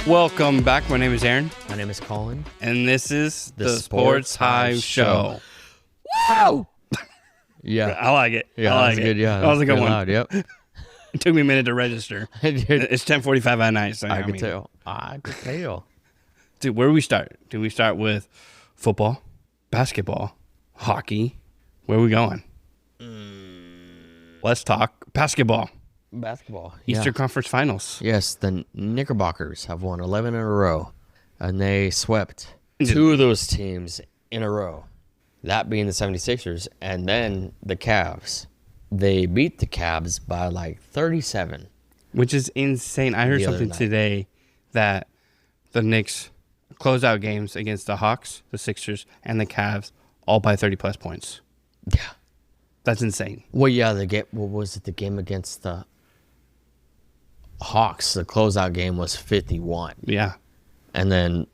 Welcome back. My name is Aaron. My name is Colin. And this is the Sports Hive Show. Wow! Yeah. I like it. Yeah, I like that's it. good. Yeah, that was a good one. loud. Yep. It took me a minute to register. It's 10:45 at night. So I could tell. Dude, where do we start? Do we start with football, basketball, hockey? Where are we going? Let's talk basketball. Basketball. Eastern Conference Finals. Yes, the Knickerbockers have won 11 in a row, and they swept two of those teams in a row, that being the 76ers, and then the Cavs. They beat the Cavs by like 37. Which is insane. I heard something today that the Knicks close out games against the Hawks, the Sixers, and the Cavs all by 30-plus points. Yeah. That's insane. Well, yeah, what was it, the game against the Hawks? The closeout game was 51. Yeah. And then,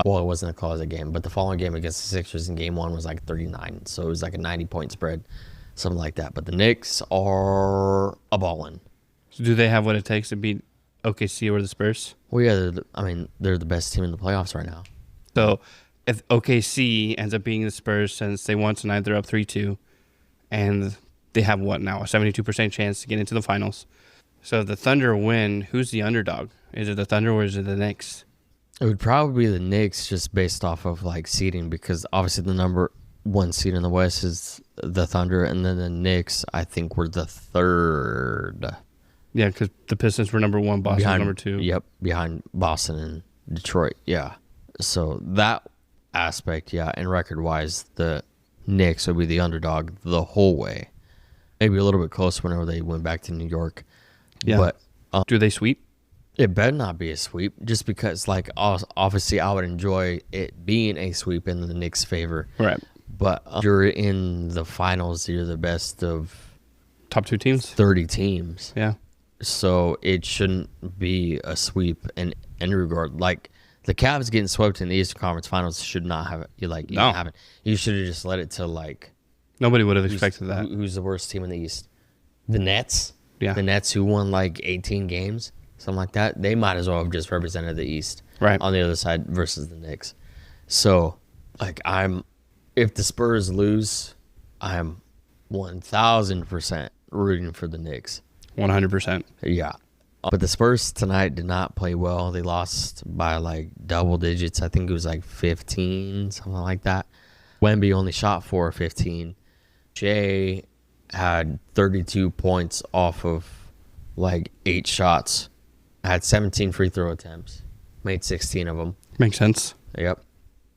well, it wasn't a closeout game, but the following game against the Sixers in game one was like 39. So it was like a 90-point spread, something like that. But the Knicks are a-ballin'. So do they have what it takes to beat OKC or the Spurs? Well, yeah, they're the best team in the playoffs right now. So if OKC ends up being the Spurs, since they won tonight, they're up 3-2, and they have what now, a 72% chance to get into the finals. So if the Thunder win, who's the underdog? Is it the Thunder or is it the Knicks? It would probably be the Knicks, just based off of like seeding, because obviously the number one seed in the West is the Thunder, and then the Knicks, I think, were the third. Yeah, because the Pistons were number one, Boston was number two. Yep, behind Boston and Detroit. Yeah. So that aspect, yeah, and record-wise, the Knicks would be the underdog the whole way. Maybe a little bit closer whenever they went back to New York. Yeah. But do they sweep? It better not be a sweep, just because, like, obviously I would enjoy it being a sweep in the Knicks' favor. Right. But you're in the finals. You're the best of top two teams, 30 teams. Yeah. So it shouldn't be a sweep in any regard. Like, the Cavs getting swept in the Eastern Conference Finals should not have happen. You should have just let it to, like, nobody would have expected that. Who's the worst team in the East? The Nets. Yeah. The Nets, who won like 18 games, something like that. They might as well have just represented the East. Right. On the other side versus the Knicks. So, like, if the Spurs lose, I'm 1,000% rooting for the Knicks. 100%. Yeah. But the Spurs tonight did not play well. They lost by like double digits. I think it was like 15, something like that. Wemby only shot 4 of 15. Jay had 32 points off of like 8 shots. Had 17 free throw attempts. Made 16 of them. Makes sense. Yep.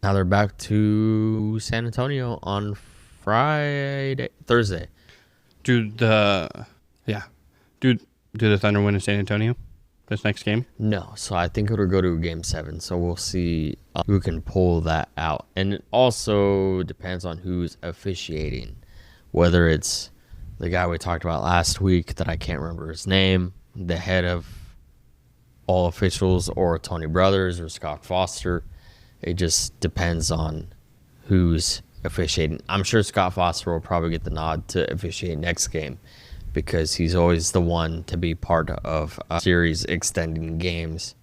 Now they're back to San Antonio on Thursday. Do the Thunder win in San Antonio this next game? No. So I think it'll go to Game 7. So we'll see who can pull that out. And it also depends on who's officiating. Whether it's the guy we talked about last week that I can't remember his name, the head of all officials, or Tony Brothers or Scott Foster. It just depends on who's officiating. I'm sure Scott Foster will probably get the nod to officiate next game, because he's always the one to be part of a series extending games.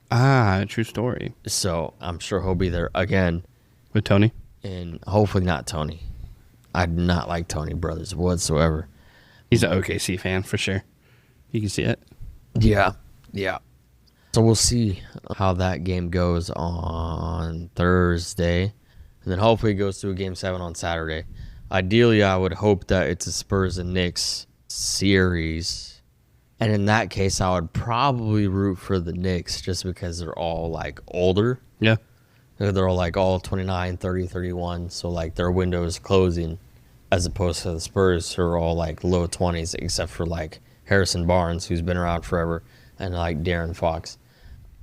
True story. So I'm sure he'll be there again. With Tony? And hopefully not Tony. I do not like Tony Brothers whatsoever. He's an OKC fan for sure. You can see it. Yeah. So we'll see how that game goes on Thursday. And then hopefully it goes to a Game 7 on Saturday. Ideally, I would hope that it's a Spurs and Knicks series. And in that case, I would probably root for the Knicks, just because they're all, like, older. Yeah. They're all, like, all 29, 30, 31. So, like, their window is closing, as opposed to the Spurs, who are all, like, low 20s, except for, like, Harrison Barnes, who's been around forever, and, like, Darren Fox.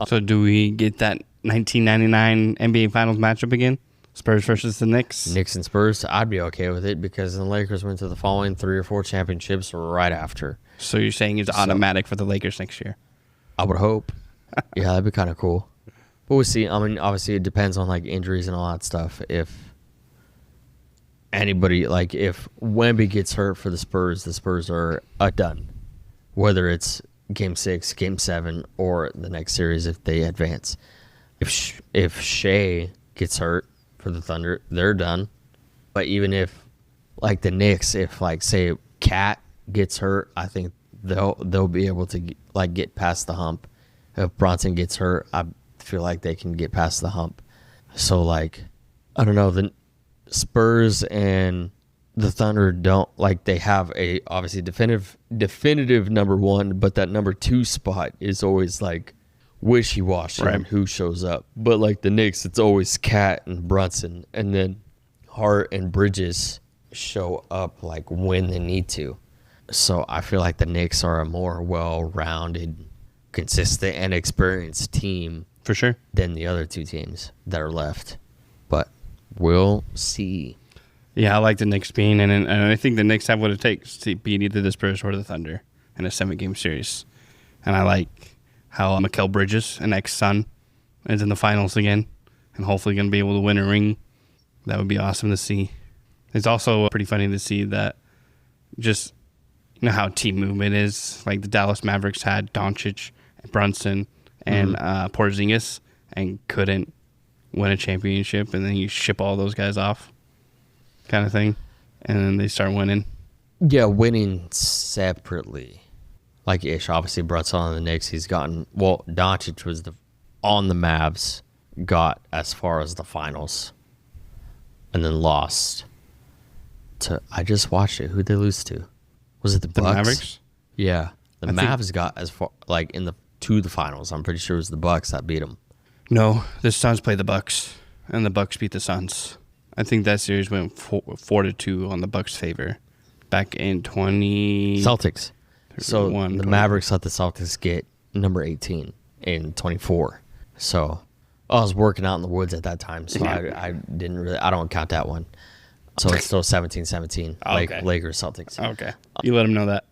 So do we get that 1999 NBA Finals matchup again? Spurs versus the Knicks? Knicks and Spurs, I'd be okay with it, because the Lakers went to the following 3 or 4 championships right after. So you're saying it's automatic for the Lakers next year? I would hope. Yeah, that'd be kind of cool. But we'll see. I mean, obviously, it depends on, like, injuries and all that stuff. If anybody, like, if Wemby gets hurt for the Spurs are done. Whether it's Game 6, Game 7, or the next series if they advance. If Shea gets hurt for the Thunder, they're done. But even if, like the Knicks, if like say Cat gets hurt, I think they'll be able to like get past the hump. If Bronson gets hurt, I feel like they can get past the hump. So like, I don't know, the Spurs and the Thunder don't like they have a obviously definitive number one, but that number two spot is always like wishy-washy on who shows up. But like the Knicks, it's always Cat and Brunson, and then Hart and Bridges show up like when they need to. So I feel like the Knicks are a more well-rounded, consistent, and experienced team for sure than the other two teams that are left. But we'll see. Yeah, I like the Knicks being, and I think the Knicks have what it takes to beat either the Spurs or the Thunder in a 7-game series. And I like how Mikal Bridges, an ex-Sun, is in the finals again, and hopefully going to be able to win a ring. That would be awesome to see. It's also pretty funny to see that just, you know how team movement is. Like the Dallas Mavericks had Doncic and Brunson and Porzingis and couldn't win a championship, and then you ship all those guys off kind of thing, and then they start winning. Yeah, winning separately. Like Ish, obviously Brunson on the Knicks, he's gotten, well, Doncic was on the Mavs, got as far as the finals, and then lost to, I just watched it. Who'd they lose to? Was it the Bucks? The Mavericks? Yeah. The Mavs got as far, like, to the finals. I'm pretty sure it was the Bucks that beat them. No, the Suns played the Bucks, and the Bucks beat the Suns. I think that series went 4-2 on the Bucks' favor back in 20... Celtics. So the 20. Mavericks let the Celtics get number 18 in 24. So I was working out in the woods at that time, so I didn't really, I don't count that one. So it's still 17-17, like Lakers, Celtics. Okay. You let them know that.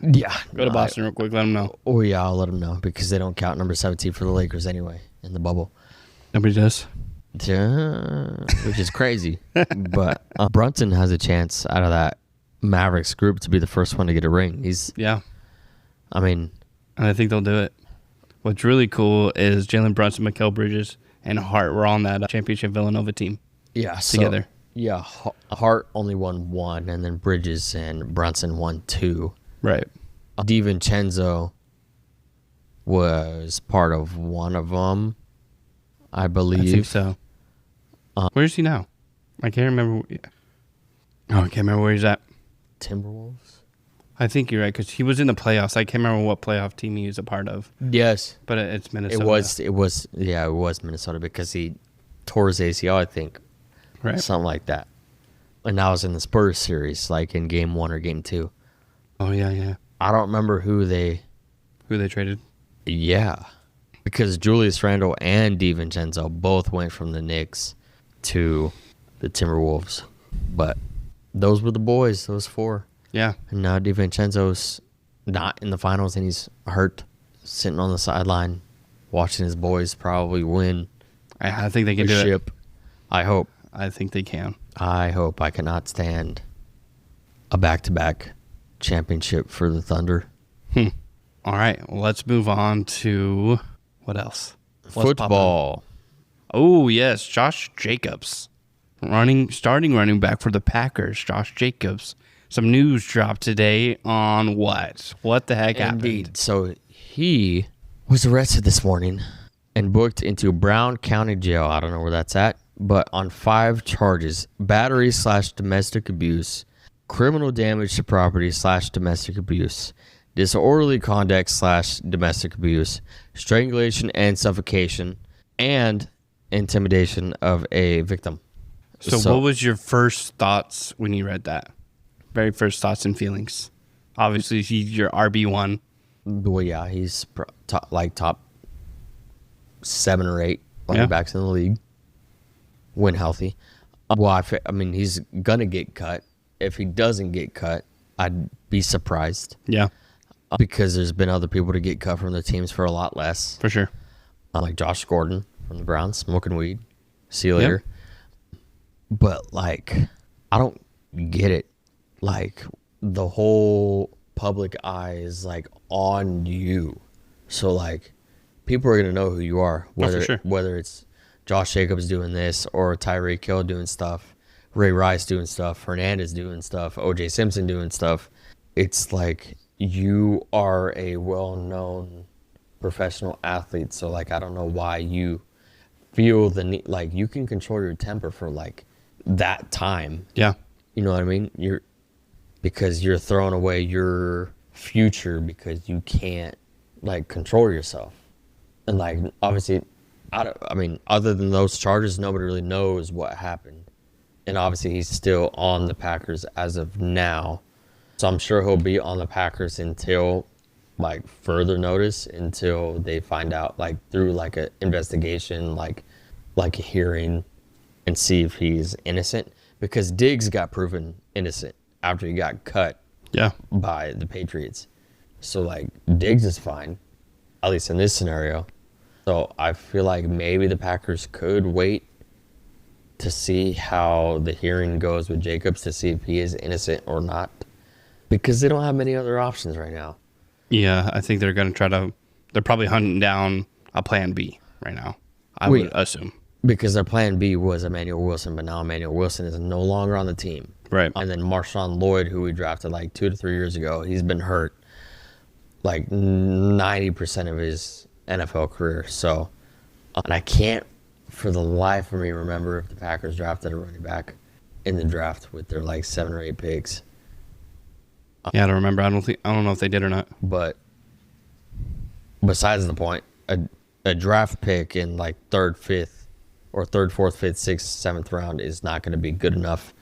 Yeah. Go to Boston real quick, let them know. Oh, yeah, I'll let them know because they don't count number 17 for the Lakers anyway in the bubble. Nobody does. Yeah, which is crazy. But Brunson has a chance out of that Mavericks group to be the first one to get a ring. I mean, and I think they'll do it. What's really cool is Jalen Brunson, Mikal Bridges, and Hart were on that championship Villanova team. Yeah, together. Yeah, Hart only won 1, and then Bridges and Brunson won 2. Right. DiVincenzo was part of one of them, I believe. I think so. Where is he now? I can't remember. I can't remember where he's at. Timberwolves? I think you're right, because he was in the playoffs. I can't remember what playoff team he was a part of. Yes. But it's Minnesota. It was Minnesota because he tore his ACL, I think. Right. Something like that. And that was in the Spurs series, like in game 1 or game 2. Oh, yeah. I don't remember who they traded. Yeah. Because Julius Randle and DiVincenzo both went from the Knicks to the Timberwolves. But those were the boys, those 4. Yeah. And now DiVincenzo's not in the finals and he's hurt, sitting on the sideline, watching his boys probably win. I think they can do it. I hope. I think they can. I hope. I cannot stand a back-to-back championship for the Thunder. All right. Well, let's move on to what else? Football. Oh, yes. Josh Jacobs. Starting running back for the Packers. Josh Jacobs. Some news dropped today on what? What the heck happened? So he was arrested this morning and booked into Brown County Jail. I don't know where that's at, but on 5 charges: battery/domestic abuse, criminal damage to property / domestic abuse, disorderly conduct / domestic abuse, strangulation and suffocation, and intimidation of a victim. So what was your first thoughts when you read that? Very first thoughts and feelings. Obviously, he's your RB1. Well, yeah, he's top 7 or 8 running backs in the league when healthy. Well, I mean, he's going to get cut. If he doesn't get cut, I'd be surprised. Yeah. Because there's been other people to get cut from the teams for a lot less. For sure. Like Josh Gordon from the Browns, smoking weed. See you later. Yep. But, like, I don't get it. Like, the whole public eye is like on you. So like people are gonna know who you are, For sure. whether it's Josh Jacobs doing this or Tyreek Hill doing stuff, Ray Rice doing stuff, Hernandez doing stuff, OJ Simpson doing stuff. It's like you are a well-known professional athlete, so like I don't know why you feel the need. Like you can control your temper for like that time. Yeah. You know what I mean? Because you're throwing away your future because you can't like control yourself. And like obviously, I mean, other than those charges, nobody really knows what happened. And obviously, he's still on the Packers as of now, so I'm sure he'll be on the Packers until like further notice, until they find out like through like an investigation, like a hearing, and see if he's innocent. Because Diggs got proven innocent after he got cut Yeah. by the Patriots. So like Diggs is fine, at least in this scenario. So I feel like maybe the Packers could wait to see how the hearing goes with Jacobs to see if he is innocent or not, because they don't have many other options right now. Yeah, I think they're going to they're probably hunting down a plan B right now, I would assume. Because their plan B was Emmanuel Wilson, but now Emmanuel Wilson is no longer on the team. Right. And then Marshawn Lloyd, who we drafted like 2 to 3 years ago, he's been hurt like 90% of his NFL career. So, and I can't for the life of me remember if the Packers drafted a running back in the draft with their like 7 or 8 picks. Yeah, I don't remember. I don't know if they did or not. But besides the point, a draft pick in like third, fourth, fifth, sixth, seventh round is not going to be good enough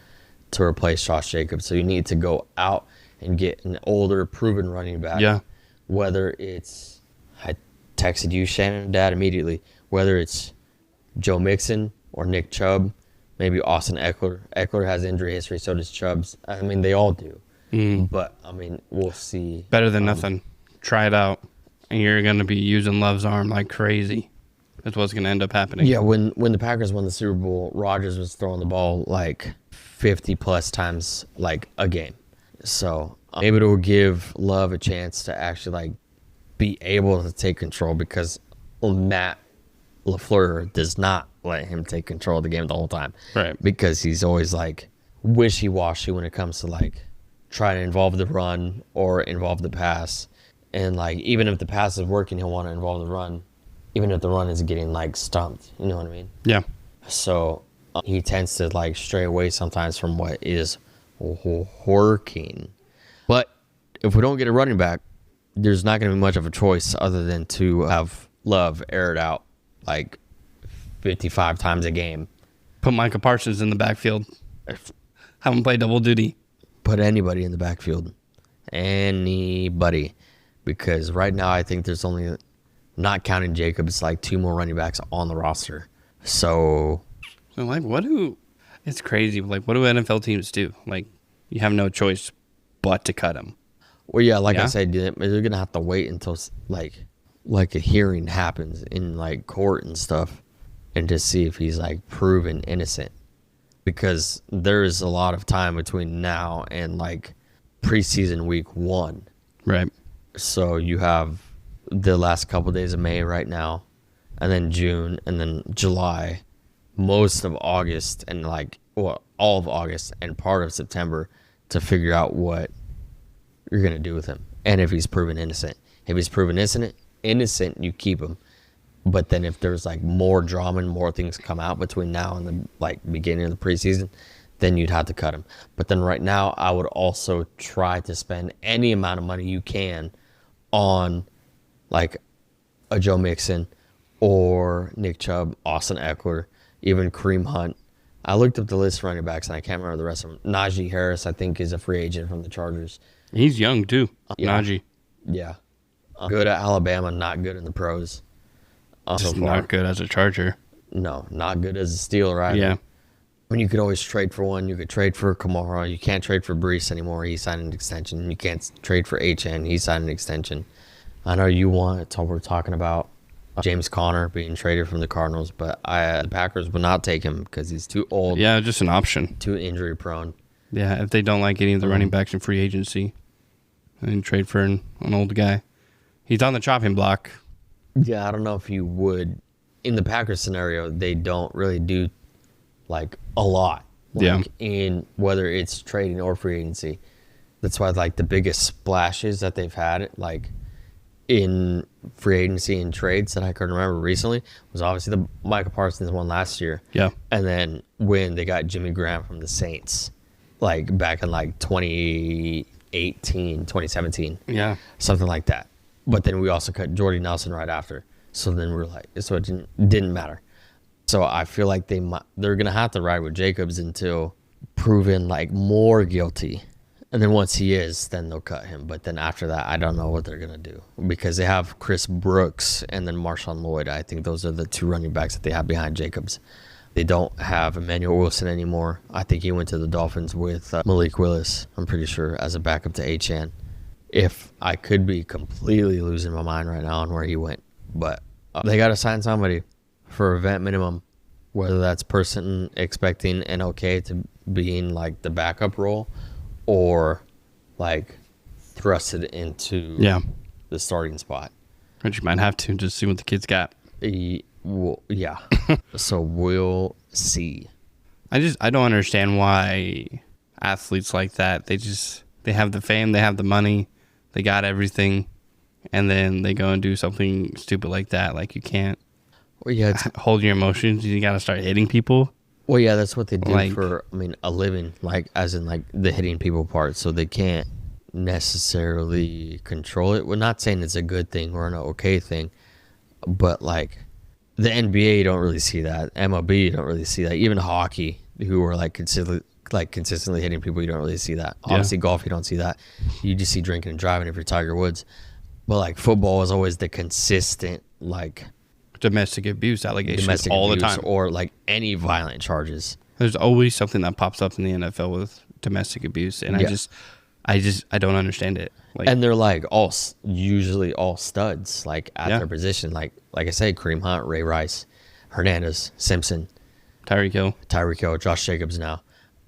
to replace Josh Jacobs. So you need to go out and get an older, proven running back. Yeah. Whether it's, I texted you, Shannon and Dad, immediately, whether it's Joe Mixon or Nick Chubb, maybe Austin Eckler. Eckler has injury history, so does Chubb's. I mean, they all do. But, I mean, we'll see. Better than nothing. Try it out, and you're going to be using Love's arm like crazy. That's what's going to end up happening. Yeah, when the Packers won the Super Bowl, Rodgers was throwing the ball like 50-plus times like a game. So maybe it'll give Love a chance to actually like be able to take control, because Matt LaFleur does not let him take control of the game the whole time. Right. Because he's always like wishy-washy when it comes to like trying to involve the run or involve the pass. And like even if the pass is working, he'll want to involve the run, even if the run is getting like stumped. You know what I mean? Yeah. So he tends to like stray away sometimes from what is working. But if we don't get a running back, there's not going to be much of a choice other than to have Love air it out like 55 times a game. Put Micah Parsons in the backfield. Have him play double duty. Put anybody in the backfield. Anybody. Because right now I think there's only, not counting Jacobs, like 2 more running backs on the roster. So like, it's crazy. Like, what do NFL teams do? Like, you have no choice but to cut him. well, yeah, like I said, they're going to have to wait until like a hearing happens in like court and stuff, and to see if he's like proven innocent. Because there is a lot of time between now and like preseason week 1. Right. So you have the last couple days of May right now, and then June, and then July, most of August, and like all of August and part of September to figure out what you're gonna do with him, and if he's proven innocent. If he's proven innocent, you keep him. But then if there's like more drama and more things come out between now and the like beginning of the preseason, then you'd have to cut him. But then right now, I would also try to spend any amount of money you can on like a Joe Mixon or Nick Chubb, Austin Eckler, even Kareem Hunt. I looked up the list of running backs and I can't remember the rest of them. Najee Harris, I think, is a free agent from the Chargers. He's young too. Yeah. Najee. Yeah. Good at Alabama, not good in the pros. Just not good as a Charger. No, not good as a Steeler either. Yeah. I mean, you could always trade for one. You could trade for Kamara. You can't trade for Brees anymore. He signed an extension. You can't trade for HN. He signed an extension. I know you want, it's all we're talking about, James Conner being traded from the Cardinals, but the Packers would not take him because he's too old. Yeah, just an option. Too injury prone. Yeah, if they don't like any of the running backs in free agency. and trade for an old guy. He's on the chopping block. Yeah, I don't know if you would. In the Packers scenario, they don't really do like a lot. Like in whether it's trading or free agency. That's why like the biggest splashes that they've had like in free agency and trades that I can remember recently was obviously the Michael Parsons one last year. Yeah. And then when they got Jimmy Graham from the Saints, like back in like 2018, 2017. Yeah. Something like that. But then we also cut Jordy Nelson right after. So then we're like, so it didn't matter. So I feel like they're going to have to ride with Jacobs until proven like more guilty. And then once he is, then they'll cut him. But then after that, I don't know what they're going to do. Because they have Chris Brooks and then Marshawn Lloyd. I think those are the two running backs that they have behind Jacobs. They don't have Emmanuel Wilson anymore. I think he went to the Dolphins with Malik Willis, I'm pretty sure, as a backup to Achane. If I could be completely losing my mind right now on where he went. But they got to sign somebody for a vet minimum, whether that's person expecting an okay to be in like the backup role or like thrusted into the starting spot. Which you might have to just see what the kid's got. Well, yeah. So we'll see. I don't understand why athletes like that, they have the fame, they have the money, they got everything, and then they go and do something stupid like that. Like you can't hold your emotions. You got to start hitting people. Well, yeah, that's what they do for, a living, like as in like the hitting people part. So they can't necessarily control it. We're not saying it's a good thing or an okay thing, but like the NBA, you don't really see that. MLB, you don't really see that. Even hockey, who are consistently hitting people, you don't really see that. Obviously, golf, you don't see that. You just see drinking and driving if you're Tiger Woods. But like football is always the consistent like domestic abuse allegations all the time, or like any violent charges. There's always something that pops up in the NFL with domestic abuse, and I don't understand it. Like, and they're like usually all studs, like at their position. Like I say, Kareem Hunt, Ray Rice, Hernandez, Simpson, Tyreek Hill, Josh Jacobs now,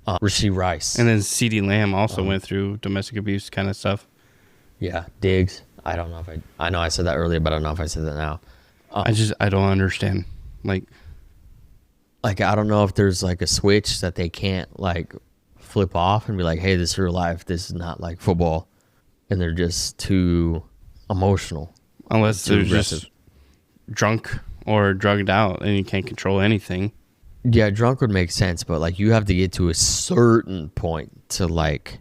Rashee Rice, and then CeeDee Lamb also went through domestic abuse kind of stuff. Yeah, Diggs. I don't know if I know I said that earlier, but I don't know if I said that now. I don't understand. Like I don't know if there's like a switch that they can't like flip off and be like, hey, this is real life. This is not like football. And they're just too emotional. Unless they're just drunk or drugged out and you can't control anything. Yeah, drunk would make sense, but like you have to get to a certain point to like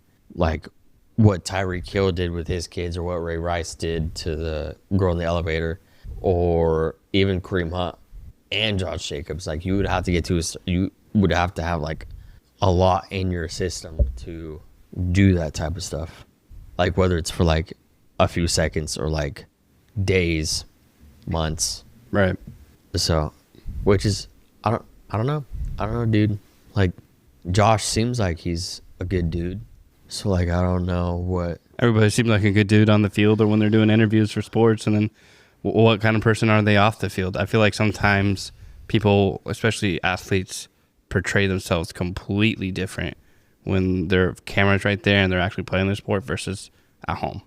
what Tyreek Hill did with his kids or what Ray Rice did to the girl in the elevator or even Kareem Hunt and Josh Jacobs. Like you would have to get to you would have to have like a lot in your system to do that type of stuff. Like whether it's for like a few seconds or like days, months. Right. So, which is I don't know, dude. Like Josh seems like he's a good dude. So like I don't know what everybody seems like a good dude on the field or when they're doing interviews for sports, and then what kind of person are they off the field? I feel like sometimes people, especially athletes, portray themselves completely different when their camera's right there and they're actually playing the sport versus at home.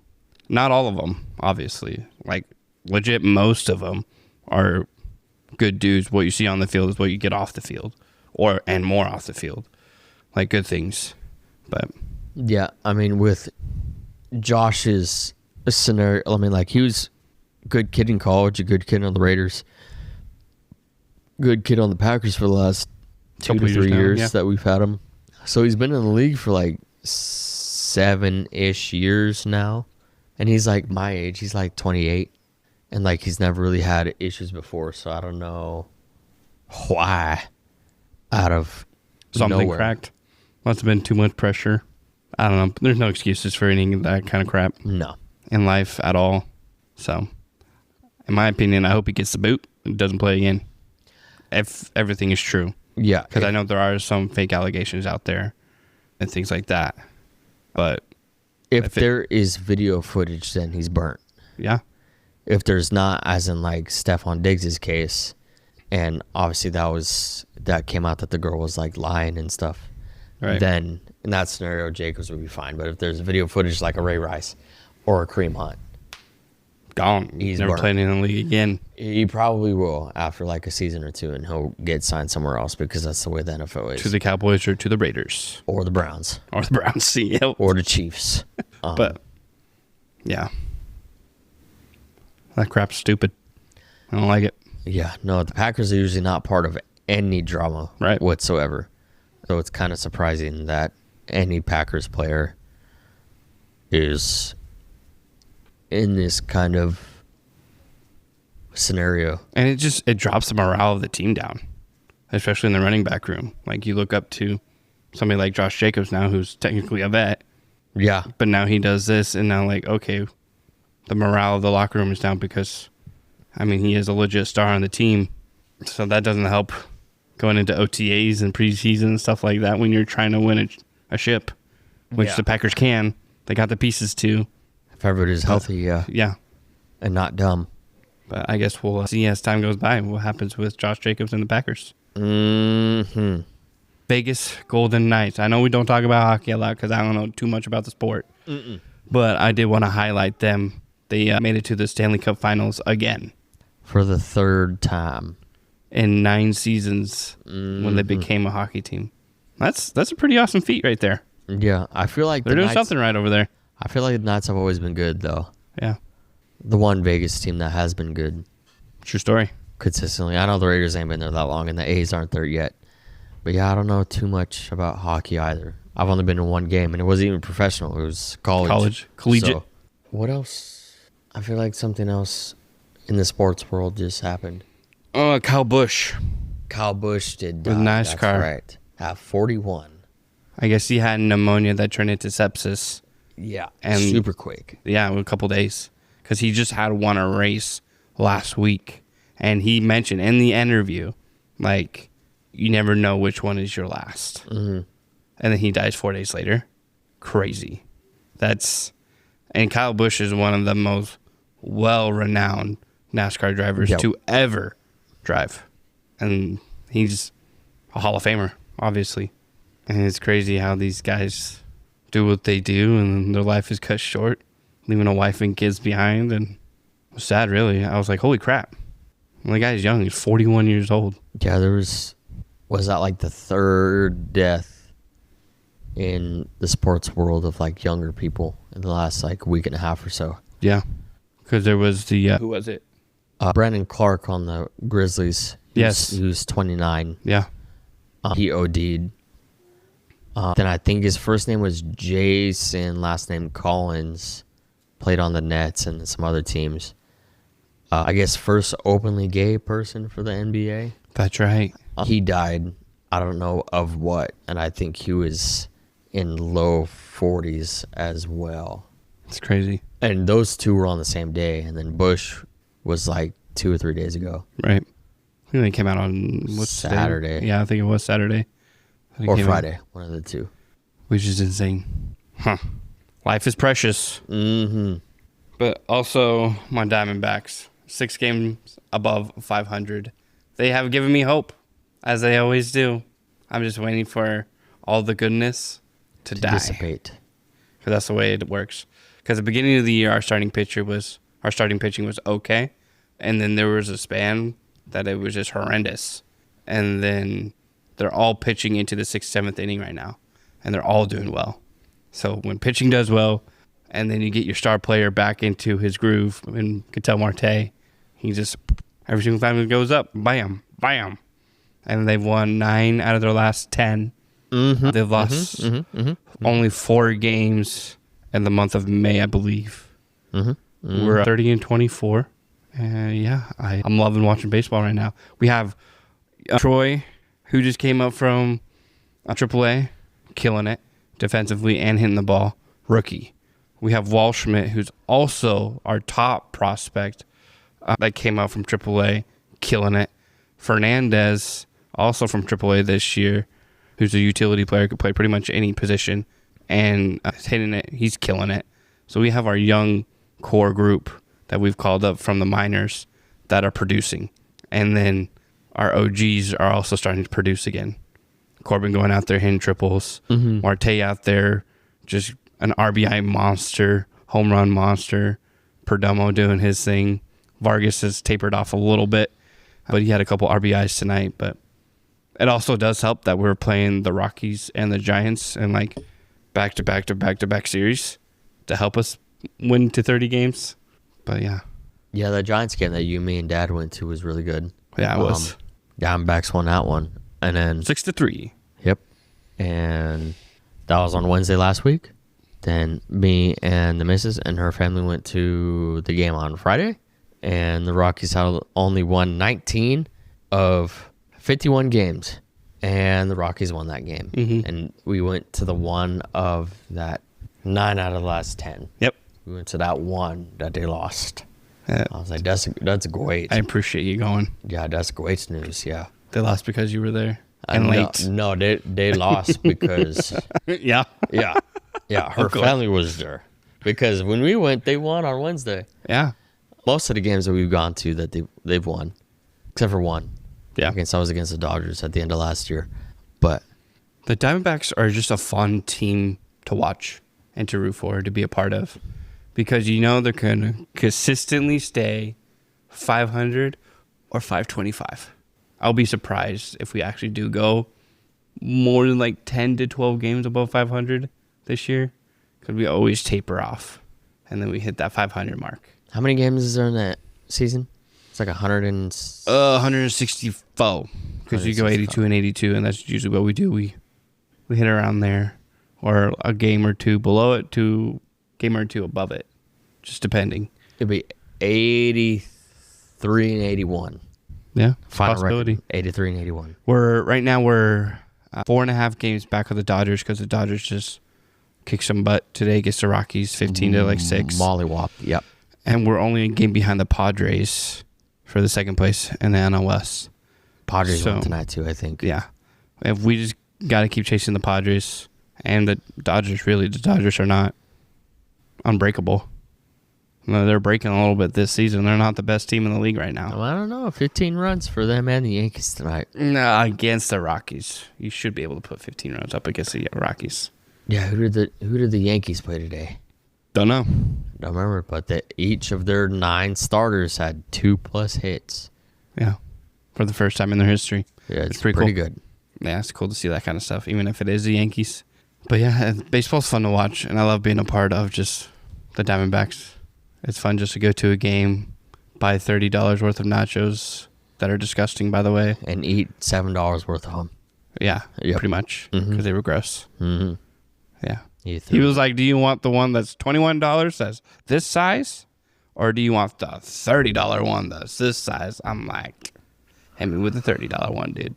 Not all of them, obviously. Like legit, most of them are good dudes. What you see on the field is what you get off the field, and more off the field, like good things. But yeah, I mean, with Josh's scenario, I mean, like he was a good kid in college, a good kid on the Raiders, good kid on the Packers for the last 2 to 3 years that we've had him. So he's been in the league for like 7-ish years now, and he's like my age. He's like 28, and like he's never really had issues before. So I don't know why out of something nowhere. Cracked. Must have been too much pressure. I don't know. There's no excuses for any of that kind of crap. No. In life at all. So, in my opinion, I hope he gets the boot and doesn't play again. If everything is true. Yeah. Because I know there are some fake allegations out there and things like that. But if there is video footage, then he's burnt. Yeah. If there's not, as in like Stephon Diggs' case, and obviously that came out that the girl was like lying and stuff. Right. Then in that scenario, Jacobs would be fine. But if there's video footage like a Ray Rice or a Kareem Hunt. Gone. He's never burnt. playing in the league again. He probably will after like a season or two, and he'll get signed somewhere else because that's the way the NFL is. To the Cowboys or to the Raiders. Or the Browns. Or the Browns, yep. Or the Chiefs. But, yeah. That crap's stupid. I don't like it. Yeah, no, the Packers are usually not part of any drama whatsoever. So it's kind of surprising that any Packers player is in this kind of scenario. And it drops the morale of the team down, especially in the running back room. Like, you look up to somebody like Josh Jacobs now, who's technically a vet. Yeah. But now he does this, and now, like, okay, the morale of the locker room is down because, I mean, he is a legit star on the team. So that doesn't help going into OTAs and preseason and stuff like that when you're trying to win a ship, which the Packers can. They got the pieces to. If everybody's healthy, yeah. Yeah. And not dumb. But I guess we'll see as time goes by what happens with Josh Jacobs and the Packers. Mm-hmm. Vegas Golden Knights. I know we don't talk about hockey a lot because I don't know too much about the sport. But I did want to highlight them. They made it to the Stanley Cup Finals again. For the third time. In 9 seasons when they became a hockey team. That's a pretty awesome feat right there. Yeah, I feel like they're doing something right over there. I feel like the Knights have always been good, though. Yeah. The one Vegas team that has been good. True story. Consistently. I know the Raiders ain't been there that long, and the A's aren't there yet. But yeah, I don't know too much about hockey either. I've only been in one game, and it wasn't even professional. It was college. Collegiate. So, what else? I feel like something else in the sports world just happened. Kyle Busch. Kyle Busch did die. With NASCAR. That's right. At 41. I guess he had pneumonia that turned into sepsis. Yeah. And super quick. Yeah, a couple days. Because he just had won a race last week. And he mentioned in the interview, like, you never know which one is your last. Mm-hmm. And then he dies 4 days later. Crazy. And Kyle Busch is one of the most well-renowned NASCAR drivers to ever drive. And he's a Hall of Famer, obviously. And it's crazy how these guys do what they do and their life is cut short, leaving a wife and kids behind. And it was sad, really. I was like, holy crap. Well, the guy's young. He's 41 years old. Yeah, was that like the third death in the sports world of like younger people in the last like week and a half or so? Yeah. Because there was the, who was it? Brandon Clark on the Grizzlies. Yes. He was 29. Yeah. He OD'd. Then I think his first name was Jason, last name Collins. Played on the Nets and some other teams. I guess first openly gay person for the NBA. That's right. He died, I don't know of what, and I think he was in low 40s as well. It's crazy. And those two were on the same day, and then Bush was like 2 or 3 days ago. Right. I think they came out on Saturday. Yeah, I think it was Saturday. Or Friday, one of the two. Which is insane. Huh. Life is precious. Mm-hmm. But also, my Diamondbacks, 6 games above 500. They have given me hope, as they always do. I'm just waiting for all the goodness to die. Dissipate. Because that's the way it works. Because at the beginning of the year, our starting pitching was okay. And then there was a span that it was just horrendous. And then they're all pitching into the 6th, 7th inning right now. And they're all doing well. So when pitching does well, and then you get your star player back into his groove, and Ketel Marte, he just, every single time it goes up, bam, bam. And they've won 9 out of their last 10. Mm-hmm. They've lost only 4 games in the month of May, I believe. Mm-hmm. We're 30-24. And yeah, I'm loving watching baseball right now. We have Troy, who just came up from AAA, killing it defensively and hitting the ball. Rookie. We have Walschmidt, who's also our top prospect that came out from AAA, killing it. Fernandez, also from AAA this year, who's a utility player, could play pretty much any position, and hitting it. He's killing it. So we have our young core group that we've called up from the minors that are producing. And then our OGs are also starting to produce again. Corbin going out there hitting triples. Mm-hmm. Marte out there, just an RBI monster home run monster. Perdomo doing his thing. Vargas has tapered off a little bit, but he had a couple RBIs tonight. But it also does help that we're playing the Rockies and the Giants in like back-to-back series to help us win to 30 games. But yeah. Yeah, the Giants game that you, me, and Dad went to was really good. Yeah, it was. Diamondbacks won that one. And then 6-3. Yep. And that was on Wednesday last week. Then me and the missus and her family went to the game on Friday. And the Rockies had only won 19 of 51 games. And the Rockies won that game. Mm-hmm. And we went to the one of that 9 out of the last 10. Yep. We went to that one that they lost. Yeah. I was like, that's great. I appreciate you going. Yeah, that's great news. Yeah. They lost because you were there and late. No, they lost because Yeah. yeah. Her Okay. family was there because when we went, they won on Wednesday. Yeah. Most of the games that we've gone to that they've won, except for one. Yeah. I was against the Dodgers at the end of last year, but The Diamondbacks are just a fun team to watch and to root for, to be a part of, because you know they're going to consistently stay 500 or 525. I'll be surprised if we actually do go more than like 10 to 12 games above 500 this year, because we always taper off and then we hit that 500 mark. how many games is there in that season? It's like 164, because you go 82 and 82, and that's usually what we do. We hit around there, or a game or two below it, to game or two above it, just depending. It'd be 83 and 81. Yeah, Final possibility. record, 83 and 81. We're 4.5 games back of the Dodgers, because the Dodgers just kicked some butt today against the Rockies, 15 to like 6. Mollywop. Yep. And we're only a game behind the Padres for the second place in the NL West. Padres won tonight too, I think. Yeah. If we just got to keep chasing the Padres and the Dodgers, really. The Dodgers are not unbreakable. No, they're breaking a little bit this season. They're not the best team in the league right now. Well, I don't know. 15 runs for them and the Yankees tonight. No, against the Rockies. You should be able to put 15 runs up against the Rockies. Yeah, who did the Yankees play today? Don't know. Don't remember, but each of their 9 starters had 2+ hits. Yeah. For the first time in their history. Yeah, it's pretty pretty cool. good. Yeah, it's cool to see that kind of stuff, even if it is the Yankees. But yeah, baseball's fun to watch, and I love being a part of just the Diamondbacks. It's fun just to go to a game, buy $30 worth of nachos that are disgusting, by the way. And eat $7 worth of them. Yeah, Yep. pretty much, because they were gross. Mm-hmm. Yeah. He was like, do you want the one that's $21 that's this size? Or do you want the $30 one that's this size? I'm like, hit me with the $30 one, dude.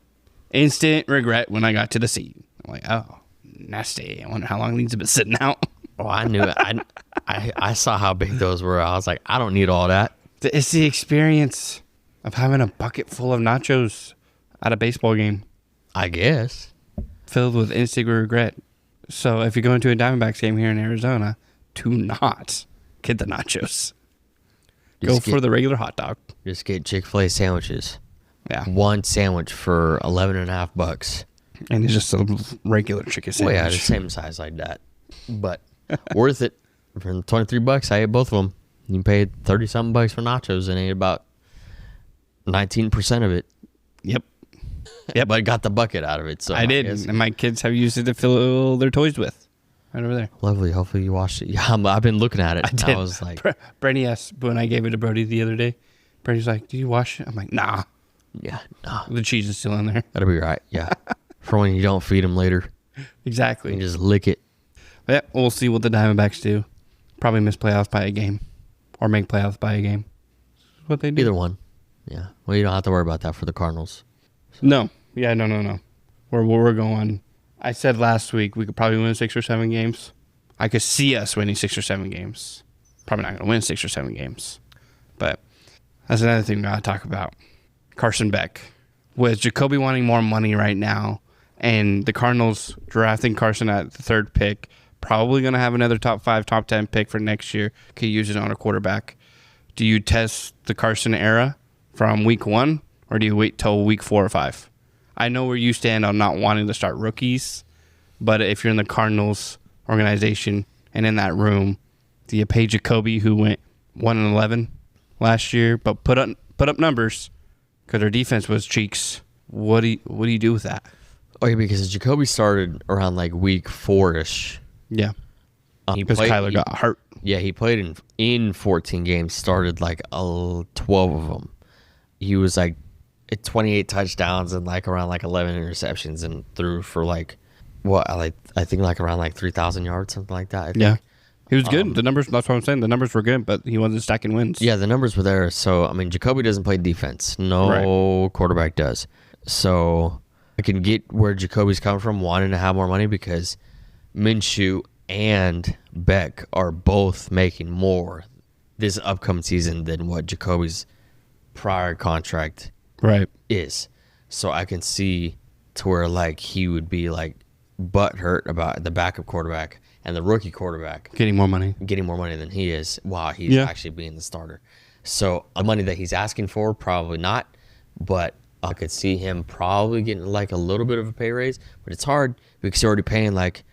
Instant regret when I got to the seat. I'm like, oh, nasty. I wonder how long these have been sitting out. Oh, I knew it. I saw how big those were. I was like, I don't need all that. It's the experience of having a bucket full of nachos at a baseball game I guess. filled with instant regret. So if you're going to a Diamondbacks game here in Arizona, do not get the nachos. Go for the regular hot dog. Just get Chick-fil-A sandwiches. Yeah. One sandwich for $11.50. And it's just a regular chicken Well, sandwich. yeah, the same size like that. But worth it. For $23, I ate both of them. You paid $30-something bucks for nachos and ate about 19% of it. Yep. But I got the bucket out of it. So I did. guess- And my kids have used it to fill their toys with. Right over there. Lovely. Hopefully you watched it. Yeah, I've been looking at it. I did. I was like, Brady asked when I gave it to Brody the other day. Brady's like, did you wash it? I'm like, nah. yeah, no, The cheese is still in there. that'll be right. Yeah. For when you don't feed them later, Exactly. you just lick it. But yeah, we'll see what the Diamondbacks do. Probably miss playoffs by a game. Or make playoffs by a game. That's what they do. Either one. Yeah. Well, you don't have to worry about that for the Cardinals. No. Yeah, no. We're going. I said last week we could probably win 6 or 7 games. I could see us winning 6 or 7 games. Probably not going to win 6 or 7 games. But that's another thing we got to talk about. Carson Beck. With Jacoby wanting more money right now, and the Cardinals drafting Carson at the 3rd pick, probably going to have another top 5, top 10 pick for next year. Could use it on a quarterback. Do you test the Carson era from week 1, or do you wait till week 4 or 5? I know where you stand on not wanting to start rookies, but if you're in the Cardinals organization and in that room, Do you pay Jacoby, who went 1-11 last year, but put up numbers because their defense was cheeks? What do you do with that? Oh yeah, because Jacoby started around like week 4-ish. Yeah, because Kyler got hurt. Yeah, he played in 14 games, started like 12 of them. He was like at 28 touchdowns and like around like 11 interceptions and threw for like I think like around like 3,000 yards, something like that. I think. Yeah, he was good. The numbers, that's what I'm saying. The numbers were good, but he wasn't stacking wins. Yeah, the numbers were there. So I mean, Jacoby doesn't play defense. No quarterback does. So I can get where Jacoby's coming from, wanting to have more money because Minshew and Beck are both making more this upcoming season than what Jacoby's prior contract is. So I can see to where like he would be like butthurt about the backup quarterback and the rookie quarterback getting more money than he is while he's actually being the starter. So the money that he's asking for, probably not, but I could see him probably getting like a little bit of a pay raise, but it's hard because he's already paying like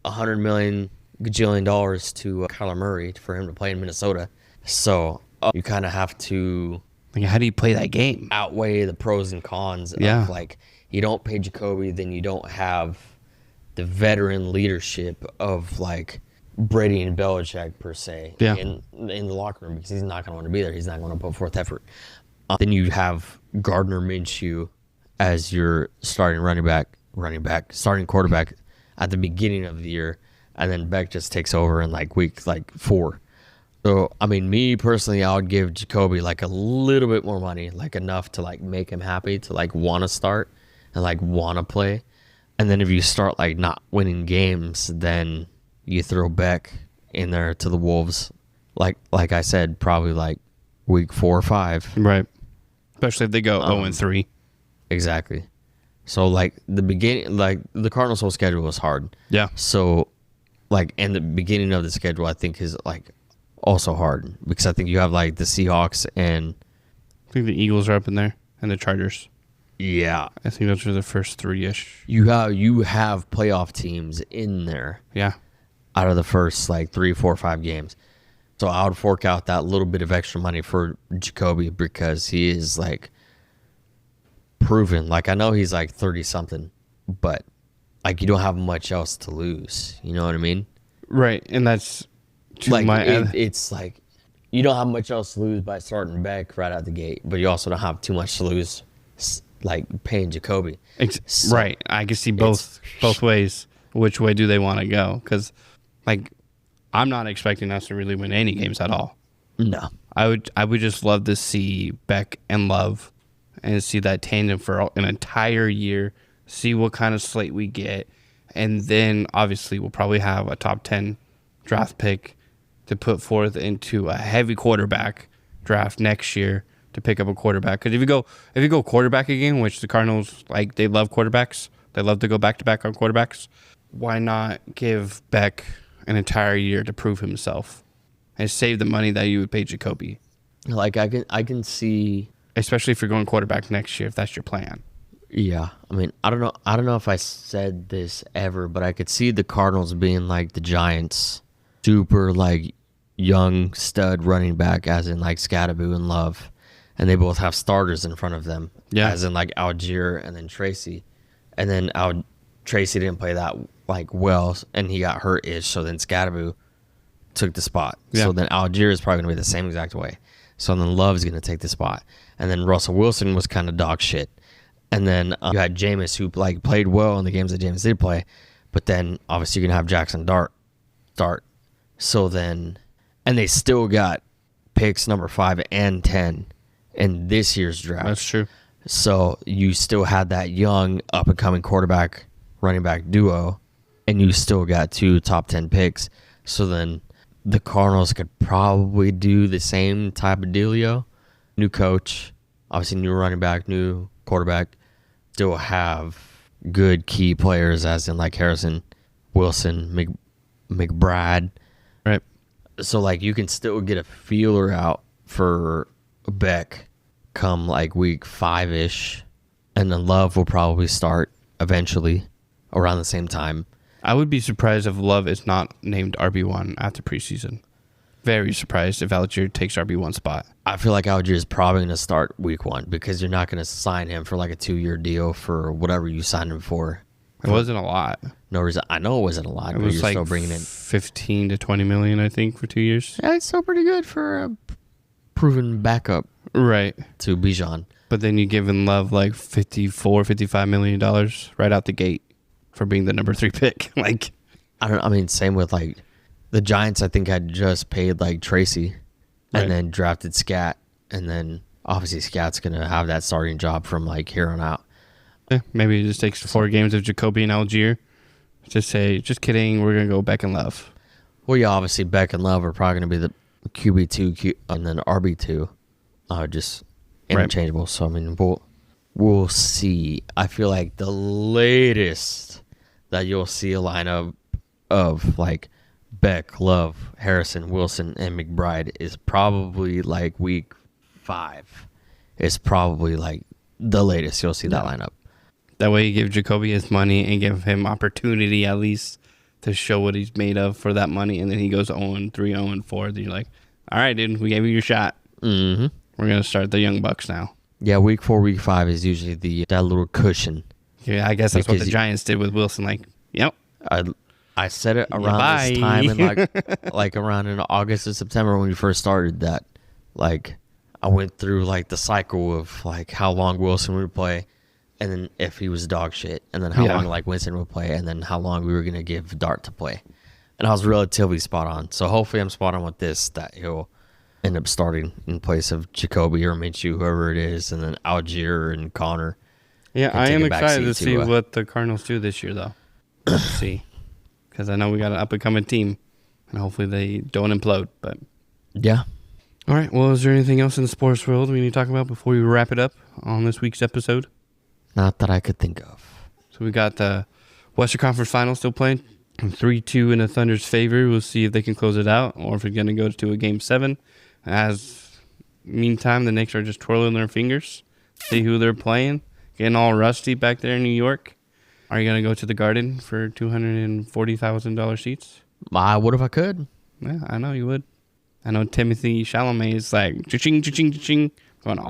$100 million gajillion to Kyler Murray for him to play in Minnesota. So you kind of have to how do you play that game? Outweigh the pros and cons of like you don't pay Jacoby, then you don't have the veteran leadership of like Brady and Belichick per se in the locker room because he's not going to want to be there. He's not going to put forth effort. Then you have Gardner Minshew as your starting starting quarterback at the beginning of the year, and then Beck just takes over in like week 4. So I mean, me personally, I would give Jacoby like a little bit more money, like enough to like make him happy to like want to start and like want to play. And then if you start like not winning games, then you throw Beck in there to the Wolves. Like I said, probably like week 4 or 5. Right. Especially if they go 0-3. Exactly. So like the beginning, like the Cardinals' whole schedule was hard. Yeah. So like, and the beginning of the schedule, I think is like also hard because I think you have like the Seahawks and I think the Eagles are up in there and the Chargers. Yeah. I think those are the first 3-ish. You have playoff teams in there. Yeah. Out of the first like 3, 4, 5 games. So I would fork out that little bit of extra money for Jacoby because he is like proven. Like I know he's like 30-something, but like you don't have much else to lose. You know what I mean? Right, and that's like it's like you don't have much else to lose by starting Beck right out the gate, but you also don't have too much to lose like paying Jacoby. So right, I can see both ways. Which way do they want to go? Because like I'm not expecting us to really win any games at all. No, I would just love to see Beck and Love and see that tandem for an entire year, see what kind of slate we get, and then obviously we'll probably have a top 10 draft pick to put forth into a heavy quarterback draft next year to pick up a quarterback. Because if you go quarterback again, which the Cardinals like, they love quarterbacks, they love to go back to back on quarterbacks. Why not give Beck an entire year to prove himself and save the money that you would pay Jacoby? Like I can see, especially if you're going quarterback next year, if that's your plan. Yeah, I mean, I don't know if I said this ever, but I could see the Cardinals being like the Giants, super like young stud running back, as in like Scadaboo and Love, and they both have starters in front of them, as in like Algier and then Tracy, and then Tracy didn't play that like well, and he got hurt-ish, so then Scadaboo took the spot. Yeah. So then Algier is probably gonna be the same exact way. So then Love's gonna take the spot, and then Russell Wilson was kind of dog shit. And then you had Jameis, who like played well in the games that Jameis did play, but then obviously you're gonna have Jackson Dart start. So then, and they still got picks number 5 and 10 in this year's draft. That's true. So you still had that young up and coming quarterback running back duo, and you still got 2 top 10 picks. So then the Cardinals could probably do the same type of dealio. New coach, obviously new running back, new quarterback, still have good key players as in like Harrison, Wilson, McBride. Right. So like you can still get a feeler out for Beck come like week 5-ish, and then Love will probably start eventually around the same time. I would be surprised if Love is not named RB1 after preseason. very surprised if Algier takes RB1 spot. I feel like Algier is probably going to start week 1 because you're not going to sign him for like a 2-year deal for whatever you signed him for. It wasn't a lot. No reason. I know it wasn't a lot, It but was you're like still bringing in 15 to 20 million, I think, for 2 years. Yeah, it's still pretty good for a proven backup Right. to Bijan. But then you give in Love like $55 million right out the gate for being the number 3 pick. Like, I mean, same with like the Giants. I think had just paid like Tracy, and Right. then drafted Scat, and then obviously Scat's gonna have that starting job from like here on out. yeah, maybe it just takes 4 games of Jacoby and Algier. Just say, just kidding, we're going to go Beck and Love. Well, yeah, obviously Beck and Love are probably gonna be the QB2 and then RB2, just interchangeable. So I mean, we'll see. I feel like the latest that you'll see a lineup of like Beck, Love, Harrison, Wilson, and McBride is probably like week 5. It's probably like the latest you'll see that lineup. That way you give Jacoby his money and give him opportunity at least to show what he's made of for that money. And then he goes 0-3, 0-4. Then you're like, all right, dude, we gave you your shot. Mm-hmm. We're going to start the Young Bucks now. Yeah, week 4, week 5 is usually that little cushion. Yeah, I guess that's what Because the Giants did with Wilson. Like, yep. I said it around bye. this time in like around in August or September when we first started that. Like I went through like the cycle of like how long Wilson would play, and then if he was dog shit, and then how long like Winston would play, and then how long we were gonna give Dart to play. And I was relatively spot on. So hopefully I'm spot on with this, that he'll end up starting in place of Jacoby or Minshew, whoever it is, and then Algier and Connor. Yeah, I am excited to backseat see to, what the Cardinals do this year, though. Let's see. Because I know we got an up-and-coming team, and hopefully they don't implode. But Yeah. all right, well, is there anything else in the sports world we need to talk about before we wrap it up on this week's episode? Not that I could think of. So we got the Western Conference Finals still playing. 3-2 in the Thunder's favor. We'll see if they can close it out or if it's going to go to a Game 7. Meantime, the Knicks are just twirling their fingers, see who they're playing, getting all rusty back there in New York. Are you going to go to the Garden for $240,000 seats? What if I could? Yeah, I know you would. I know Timothy Chalamet is like, cha-ching, cha-ching, cha-ching, going to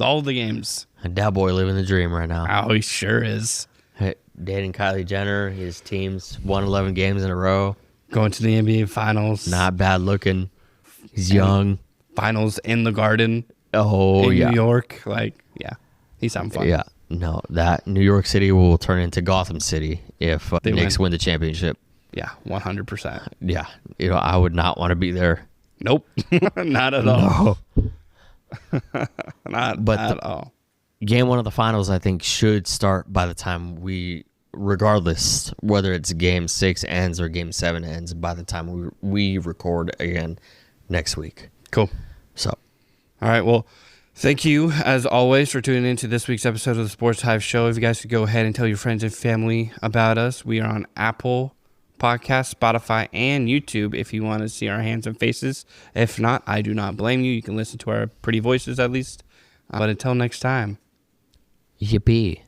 all the games. That boy living the dream right now. Oh, he sure is. Hey, dating Kylie Jenner. His team's won 11 games in a row. Going to the NBA Finals. Not bad looking. He's young. Finals in the Garden. Oh, in yeah. New York. Like, yeah. He's having fun. Yeah. No, that New York City will turn into Gotham City if the Knicks win the championship. Yeah, 100%. Yeah. I would not want to be there. Nope. Not at all. No. Not at all. Game 1 of the finals, I think, should start by the time regardless whether it's Game 6 ends or Game 7 ends, by the time we record again next week. Cool. So, all right. Well, thank you, as always, for tuning in to this week's episode of the Sports Hive Show. If you guys could go ahead and tell your friends and family about us, we are on Apple Podcasts, Spotify, and YouTube if you want to see our handsome faces. If not, I do not blame you. You can listen to our pretty voices at least. But until next time. yippee.